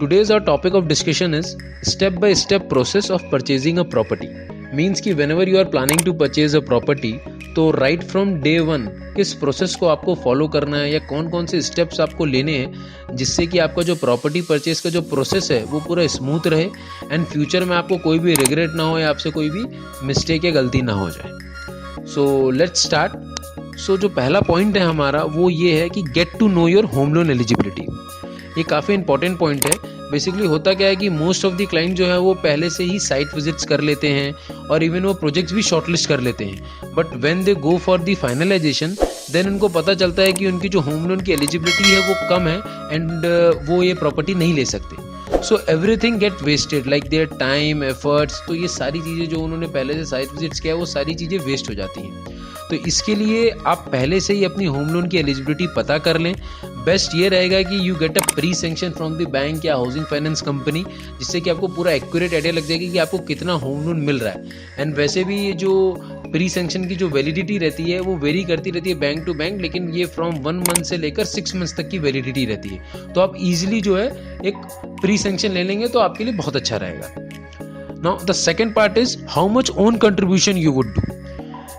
today's our topic of discussion is step by step process of purchasing a property. Means कि whenever you are planning to purchase a property, तो right from day one किस process को आपको follow करना है या कौन कौन से स्टेप्स आपको लेने हैं जिससे कि आपका जो प्रॉपर्टी परचेज का जो प्रोसेस है वो पूरा स्मूथ रहे एंड फ्यूचर में आपको कोई भी रिग्रेट ना हो या आपसे कोई भी मिस्टेक या गलती ना हो जाए. So let's start. सो जो पहला पॉइंट है हमारा वो ये है कि get to know your home loan eligibility. ये काफ़ी इंपॉर्टेंट पॉइंट है. बेसिकली होता क्या है कि मोस्ट ऑफ द क्लाइंट जो है वो पहले से ही साइट विजिट्स कर लेते हैं और इवन वो प्रोजेक्ट्स भी शॉर्टलिस्ट कर लेते हैं, but when they go for the finalization then उनको पता चलता है कि उनकी जो होम लोन की एलिजिबिलिटी है वो कम है एंड वो ये प्रॉपर्टी नहीं ले सकते. So everything get wasted like their time efforts. तो ये सारी चीज़ें जो उन्होंने पहले से साइट विजिट्स किया है वो सारी चीज़ें वेस्ट हो जाती हैं. तो इसके लिए आप पहले से ही अपनी होम लोन की एलिजिबिलिटी पता कर लें. बेस्ट ये रहेगा कि you get a pre sanction from the bank या हाउसिंग फाइनेंस कंपनी, जिससे कि आपको पूरा एक्यूरेट आइडिया लग जाएगी कि आपको कितना होम लोन मिल रहा है. एंड वैसे भी ये जो प्री सेंक्शन की जो वैलिडिटी रहती है वो वेरी करती रहती है बैंक टू बैंक, लेकिन ये फ्रॉम 1 मंथ से लेकर 6 मंथ्स तक की वैलिडिटी रहती है. तो आप इजीली जो है एक प्री सेंक्शन ले लेंगे तो आपके लिए बहुत अच्छा रहेगा. Now the second part is how much own contribution you would do.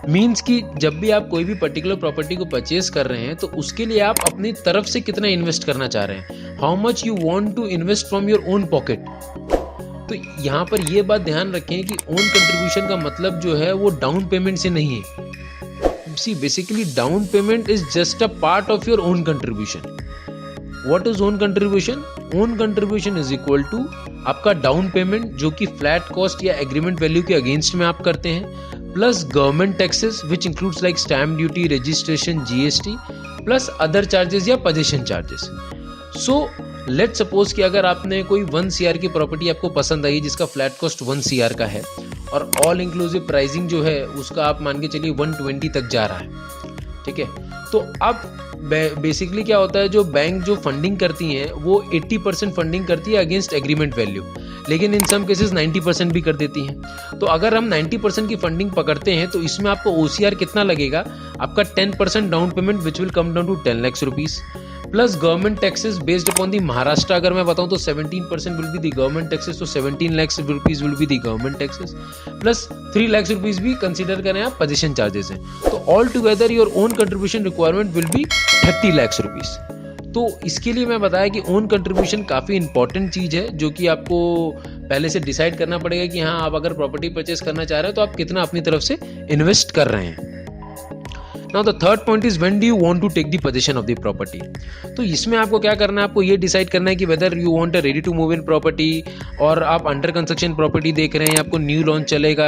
Means कि जब भी आप कोई भी पर्टिकुलर प्रॉपर्टी को परचेज कर रहे हैं तो उसके लिए आप अपनी तरफ से कितना इन्वेस्ट करना चाह रहे हैं. How much you want to invest from your own pocket. तो यहाँ पर ये बात ध्यान रखें कि ओन कंट्रीब्यूशन का मतलब जो है वो डाउन पेमेंट से नहीं है. See basically down payment is just a part of your own contribution. What is own contribution? Own contribution is equal to आपका डाउन पेमेंट जो कि फ्लैट कॉस्ट या एग्रीमेंट वैल्यू के अगेंस्ट में आप करते हैं, plus government taxes which includes like stamp duty, registration, GST, plus other charges या possession charges. So let's suppose कि अगर आपने कोई 1 CR की प्रॉपर्टी आपको पसंद आई जिसका फ्लैट कॉस्ट 1 CR का है और ऑल इंक्लूसिव प्राइसिंग जो है उसका आप मान के चलिए 120 तक जा रहा है. ठीक है, तो अब बेसिकली क्या होता है, जो बैंक जो फंडिंग करती हैं वो 80% फंडिंग करती है अगेंस्ट एग्रीमेंट वैल्यू, लेकिन इन सम केसेस 90% भी कर देती हैं. तो अगर हम 90% की फंडिंग पकड़ते हैं तो इसमें आपको OCR कितना लगेगा? आपका 10% down payment which will come down to 10 lakh rupees, plus government taxes based upon the Maharashtra अगर मैं बताऊं तो 17% will be the government taxes, तो 17 lakh rupees will be the government taxes, plus 3 lakh rupees भी कंसीडर करें आप पोजीशन चार्जेस हैं. तो all together your own contribution requirement will be 30 lakh rupees. तो इसके लिए मैं बताया कि ओन कंट्रीब्यूशन काफ़ी इंपॉर्टेंट चीज़ है जो कि आपको पहले से डिसाइड करना पड़ेगा कि हाँ आप अगर प्रॉपर्टी परचेस करना चाह रहे हैं तो आप कितना अपनी तरफ से इन्वेस्ट कर रहे हैं. Now the third point is when do you want to take the possession of the property. तो इसमें आपको क्या करना है, आपको ये डिसाइड करना है कि whether you want a ready to move in property और आप अंडर कंस्ट्रक्शन प्रॉपर्टी देख रहे हैं, आपको न्यू लॉन्च चलेगा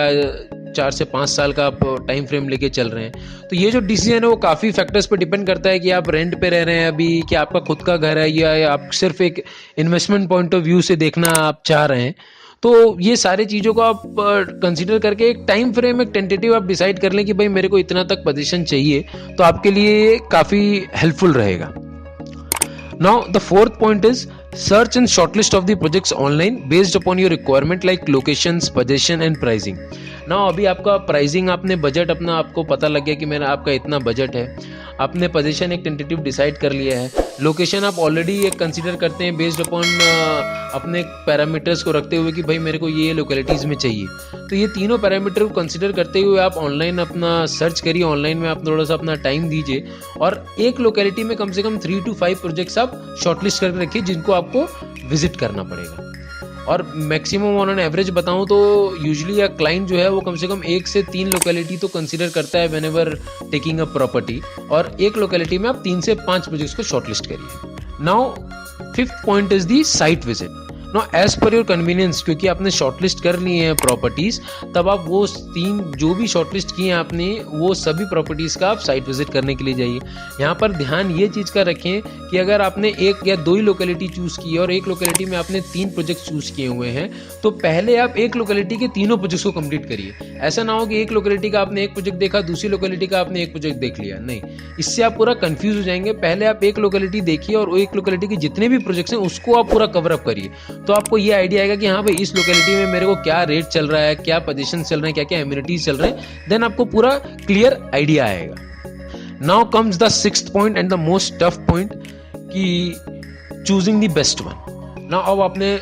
4 से 5 साल का आप टाइम फ्रेम लेके चल रहे हैं. तो ये जो डिसीजन है वो काफ़ी फैक्टर्स पे डिपेंड करता है कि आप रेंट पे रह रहे हैं अभी, कि आपका खुद का घर है या आप सिर्फ एक इन्वेस्टमेंट पॉइंट ऑफ व्यू से देखना आप चाह रहे हैं. तो ये सारी चीज़ों को आप कंसीडर करके एक टाइम फ्रेम, एक टेंटेटिव आप डिसाइड कर लें कि भाई मेरे को इतना तक पोजीशन चाहिए, तो आपके लिए काफ़ी हेल्पफुल रहेगा. Now the fourth point is search and shortlist of the projects online based upon your requirement like locations, position and pricing. Now अभी आपका प्राइसिंग, आपने बजट अपना आपको पता लग गया कि मेरा आपका इतना बजट है, आपने पोजीशन एक टेंटेटिव डिसाइड कर लिया है, लोकेशन आप ऑलरेडी एक कंसीडर करते हैं बेस्ड अपॉन अपने पैरामीटर्स को रखते हुए कि भाई मेरे को ये लोकेलिटीज़ में चाहिए. तो ये तीनों पैरामीटर को कंसीडर करते हुए आप ऑनलाइन अपना सर्च करिए, ऑनलाइन में आप थोड़ा सा अपना टाइम दीजिए और एक लोकेलिटी में कम से कम 3 to 5 प्रोजेक्ट्स आप शॉर्टलिस्ट करके रखिए जिनको आपको विजिट करना पड़ेगा. और मैक्सिमम ऑन एन एवरेज बताऊं तो यूजुअली या क्लाइंट जो है वो कम से कम 1 से 3 लोकेलिटी तो कंसीडर करता है when ever taking a property, और एक लोकेलिटी में आप 3 से 5 प्रोजेक्ट्स को शॉर्टलिस्ट करिए. Now 5th point is the site visit. No as per your convenience, क्योंकि आपने शॉर्टलिस्ट कर ली हैं प्रॉपर्टीज़, तब आप वो 3 जो भी शॉर्टलिस्ट किए हैं आपने वो सभी प्रॉपर्टीज़ का आप साइट विजिट करने के लिए जाइए. यहाँ पर ध्यान ये चीज़ का रखें कि अगर आपने 1 या 2 ही लोकेलिटी चूज़ की है और एक लोकेलिटी में आपने 3 प्रोजेक्ट चूज़ किए हुए हैं, तो पहले आप एक लोकेलिटी के तीनों प्रोजेक्ट्स को कंप्लीट करिए. ऐसा ना हो कि एक लोकेलिटी का आपने एक प्रोजेक्ट देखा, दूसरी लोकेलिटी का आपने एक प्रोजेक्ट देख लिया. नहीं, इससे आप पूरा कंफ्यूज हो जाएंगे. पहले आप एक लोकेलिटी देखिए और एक लोकेलिटी के जितने भी प्रोजेक्ट्स हैं उसको आप पूरा कवर अप करिए. तो आपको ये आइडिया आएगा कि हाँ भाई इस लोकेलिटी में मेरे को क्या रेट चल रहा है, क्या पोजीशन चल रहे हैं, क्या क्या एमिनिटीज चल रहे हैं. देन आपको पूरा क्लियर आइडिया आएगा. Now comes the 6th point and the most tough point कि चूजिंग द बेस्ट वन. ना अब आपने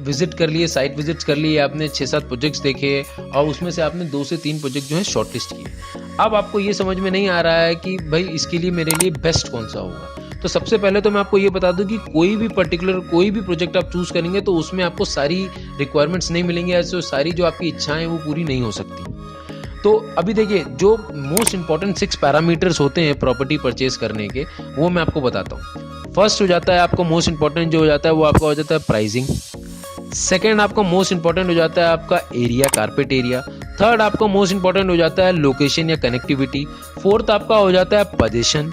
विजिट कर लिए, साइट विजिट्स कर लिए, आपने 6-7 प्रोजेक्ट्स देखे और उसमें से आपने 2 से 3 प्रोजेक्ट जो है शॉर्टलिस्ट किए। अब आपको ये समझ में नहीं आ रहा है कि भाई इसके लिए मेरे लिए बेस्ट कौन सा होगा। तो सबसे पहले तो मैं आपको ये बता दूं कि कोई भी प्रोजेक्ट आप चूज करेंगे तो उसमें आपको सारी रिक्वायरमेंट्स नहीं मिलेंगी, ऐसे सारी जो आपकी इच्छाएं वो पूरी नहीं हो सकती। तो अभी देखिए, जो मोस्ट इंपॉर्टेंट 6 पैरामीटर्स होते हैं प्रॉपर्टी परचेज करने के, वो मैं आपको बताता हूँ। फर्स्ट हो जाता है आपको मोस्ट इंपॉर्टेंट जो हो जाता है वो आपका हो जाता है प्राइसिंग। सेकेंड आपका मोस्ट इंपॉर्टेंट हो जाता है आपका एरिया, कारपेट एरिया। थर्ड आपका मोस्ट इंपॉर्टेंट हो जाता है लोकेशन या कनेक्टिविटी। फोर्थ आपका हो जाता है पोजीशन।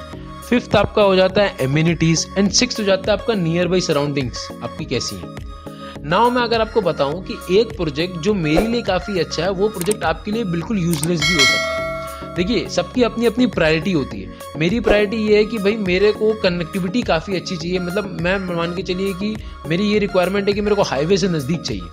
फिफ्थ आपका हो जाता है एमिनिटीज एंड सिक्स्थ हो जाता है आपका नियर बाई सराउंडिंग्स आपकी कैसी है। नाउ मैं अगर आपको बताऊं कि एक प्रोजेक्ट जो मेरे लिए काफ़ी अच्छा है वो प्रोजेक्ट आपके लिए बिल्कुल यूजलेस भी हो सकता है। देखिए, सबकी अपनी अपनी प्रायोरिटी होती है। मेरी प्रायोरिटी ये है कि भाई मेरे को कनेक्टिविटी काफ़ी अच्छी चाहिए, मतलब मैं मान के चलिए कि मेरी ये रिक्वायरमेंट है कि मेरे को हाईवे से नज़दीक चाहिए,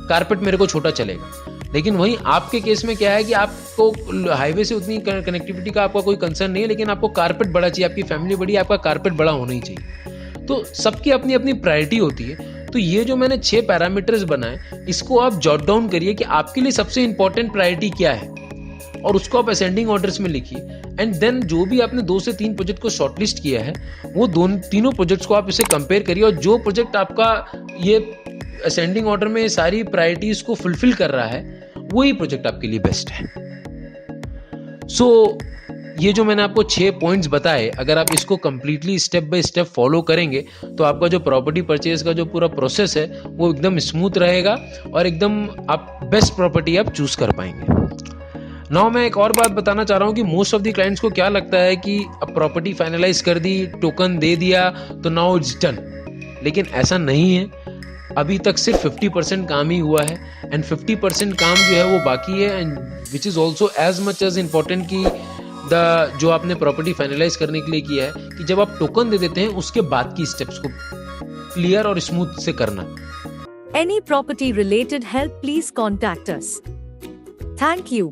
कारपेट मेरे को छोटा चलेगा। लेकिन वहीं आपके केस में क्या है कि आपको हाईवे से उतनी कनेक्टिविटी का आपका कोई कंसर्न नहीं है, लेकिन आपको कारपेट बड़ा चाहिए, आपकी फैमिली बड़ी है, आपका कारपेट बड़ा होना ही चाहिए। तो सबकी अपनी अपनी प्रायोरिटी होती है। तो ये जो मैंने 6 पैरामीटर्स बनाए, इसको आप जॉट डाउन करिए कि आपके लिए सबसे इंपॉर्टेंट प्रायोरिटी क्या है और उसको आप असेंडिंग ऑर्डर्स में लिखिए। एंड देन जो भी आपने 2 से 3 प्रोजेक्ट को शॉर्टलिस्ट किया है वो तीनों प्रोजेक्ट्स को आप इसे कंपेयर करिए, और जो प्रोजेक्ट आपका ये असेंडिंग ऑर्डर में सारी प्रायोरिटीज को फुलफिल कर रहा है वही प्रोजेक्ट आपके लिए बेस्ट है। सो ये जो मैंने आपको 6 पॉइंट्स बताए, अगर आप इसको completely step by step follow करेंगे तो आपका जो प्रॉपर्टी परचेज का जो पूरा प्रोसेस है वो एकदम स्मूथ रहेगा और एकदम आप बेस्ट प्रॉपर्टी आप चूज कर पाएंगे। नाउ मैं एक और बात बताना चाह रहा हूँ कि मोस्ट ऑफ द क्लाइंट्स को क्या लगता है कि अब प्रॉपर्टी फाइनलाइज कर दी, टोकन दे दिया तो नाउ इट्स डन, लेकिन ऐसा नहीं है। अभी तक सिर्फ 50% काम ही हुआ है एंड 50% काम जो है वो बाकी है, and which is also as much as important कि जो आपने प्रॉपर्टी फाइनलाइज करने के लिए किया है कि जब आप टोकन दे देते हैं उसके बाद की स्टेप्स को क्लियर और स्मूथ से करना। Any property related help, please contact us. Thank you.